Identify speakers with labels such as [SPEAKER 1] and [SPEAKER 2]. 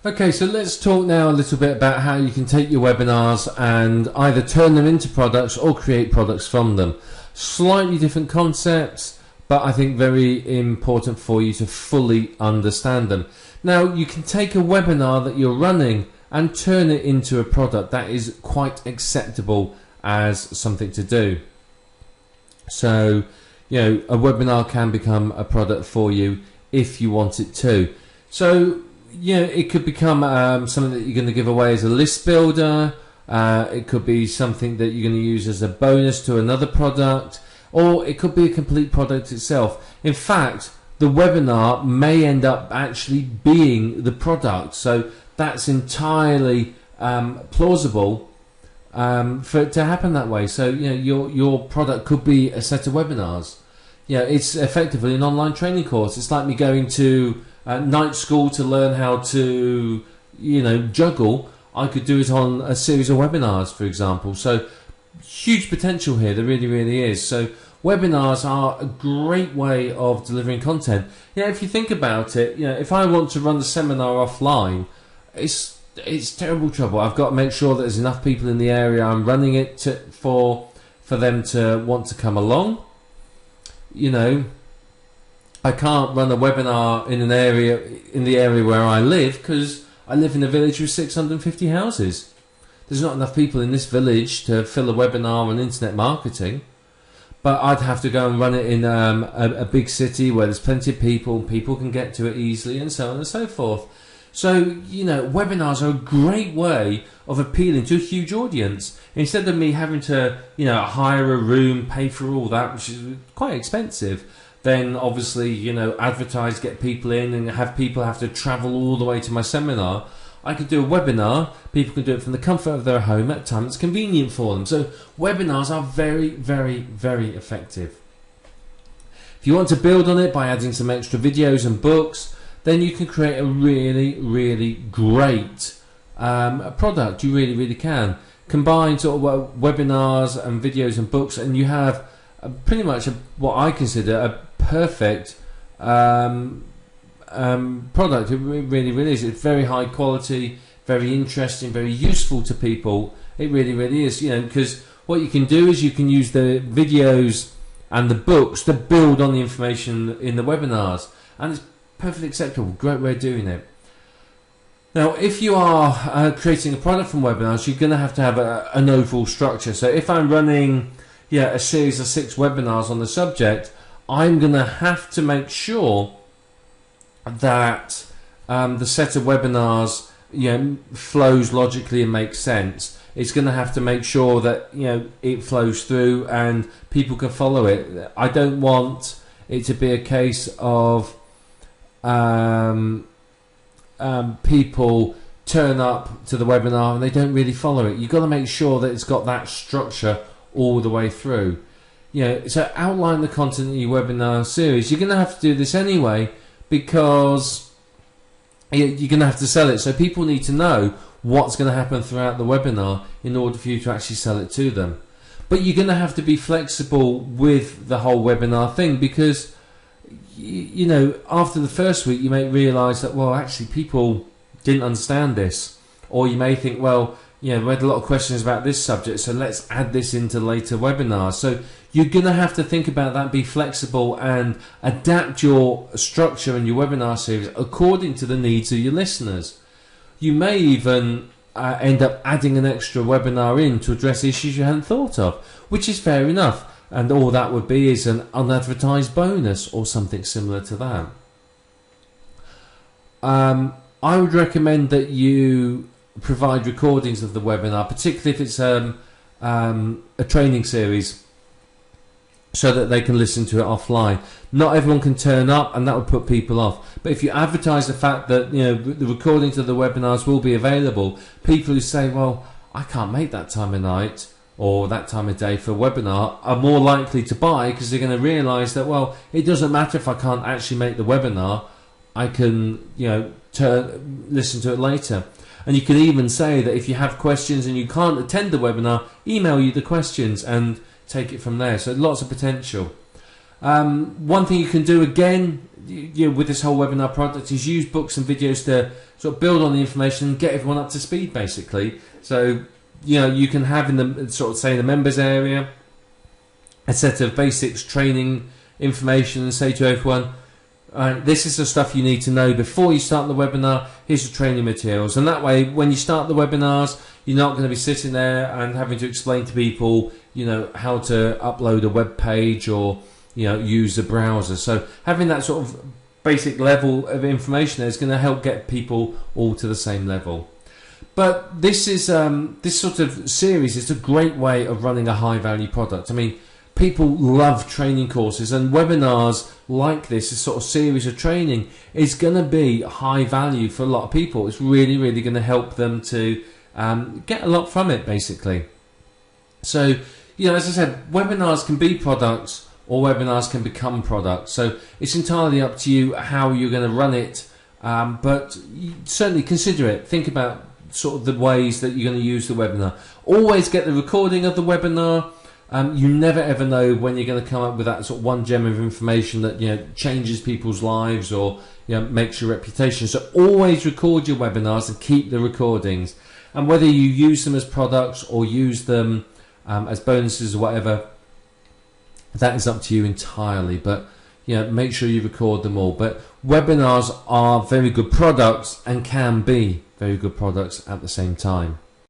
[SPEAKER 1] Okay, so let's talk now a little bit about how you can take your webinars and either turn them into products or create products from them. Slightly different concepts, but I think very important for you to fully understand them. Now, you can take a webinar that you're running and turn it into a product. That is quite acceptable as something to do. So, a webinar can become a product for you if you want it to. So, it could become something that you're going to give away as a list builder. It could be something that you're going to use as a bonus to another product, or it could be a complete product itself. In fact, the webinar may end up actually being the product. So that's entirely plausible for it to happen that way. So your product could be a set of webinars. It's effectively an online training course. It's like me going to night school to learn how to juggle. I could do it on a series of webinars, for example. So huge potential here. There really is. So webinars are a great way of delivering content. If you think about it, if I want to run the seminar offline, it's terrible trouble. I've got to make sure that there's enough people in the area I'm running it for them to want to come along. I can't run a webinar in the area where I live, because I live in a village with 650 houses. There's not enough people in this village to fill a webinar on internet marketing. But I'd have to go and run it in a big city where there's plenty of people can get to it easily, and so on and so forth. So, webinars are a great way of appealing to a huge audience. Instead of me having to, hire a room, pay for all that, which is quite expensive, then obviously, advertise, get people in, and have people have to travel all the way to my seminar. I could do a webinar. People can do it from the comfort of their home at a time that's convenient for them. So webinars are very effective. If you want to build on it by adding some extra videos and books, then you can create a really great product. You really can. Combine sort of webinars and videos and books, and you have pretty much what I consider a perfect product. It really is. It's very high quality, very interesting, very useful to people. It really is. Because what you can do is you can use the videos and the books to build on the information in the webinars, and it's perfectly acceptable. Great way of doing it. Now, if you are creating a product from webinars, you're going to have an overall structure. So if I'm running a series of 6 webinars on the subject, I'm going to have to make sure that the set of webinars flows logically and makes sense. It's going to have to make sure that it flows through and people can follow it. I don't want it to be a case of people turn up to the webinar and they don't really follow it. You've got to make sure that it's got that structure all the way through. So outline the content in your webinar series. You're going to have to do this anyway, because you're going to have to sell it. So people need to know what's going to happen throughout the webinar in order for you to actually sell it to them. But you're going to have to be flexible with the whole webinar thing, because after the first week you may realise that, well, actually people didn't understand this. Or you may think, well, we had a lot of questions about this subject, so let's add this into later webinars. So you're going to have to think about that, be flexible, and adapt your structure and your webinar series according to the needs of your listeners. You may even end up adding an extra webinar in to address issues you hadn't thought of, which is fair enough. And all that would be is an unadvertised bonus or something similar to that. I would recommend that you provide recordings of the webinar, particularly if it's a training series, so that they can listen to it offline. Not everyone can turn up, and that would put people off. But if you advertise the fact that the recordings of the webinars will be available, people who say, well, I can't make that time of night or that time of day for a webinar, are more likely to buy, because they're going to realise that, well, it doesn't matter if I can't actually make the webinar, I can listen to it later. And you can even say that if you have questions and you can't attend the webinar, email you the questions and take it from there. So lots of potential. One thing you can do again, with this whole webinar product, is use books and videos to sort of build on the information and get everyone up to speed, basically. So you can have in the sort of, say, in the members area, a set of basics training information and say to everyone, this is the stuff you need to know before you start the webinar. Here's the training materials, and that way when you start the webinars, you're not going to be sitting there and having to explain to people how to upload a web page or use the browser. So having that sort of basic level of information there is going to help get people all to the same level. But this is this sort of series is a great way of running a high value product. I mean, people love training courses, and webinars like this sort of series of training is going to be high value for a lot of people. It's really, really going to help them to get a lot from it, basically. So, as I said, webinars can be products or webinars can become products. So it's entirely up to you how you're going to run it, but certainly consider it. Think about sort of the ways that you're going to use the webinar. Always get the recording of the webinar. You never ever know when you're going to come up with that sort of one gem of information that changes people's lives or makes your reputation. So always record your webinars and keep the recordings. And whether you use them as products or use them as bonuses or whatever, that is up to you entirely. But make sure you record them all. But webinars are very good products and can be very good products at the same time.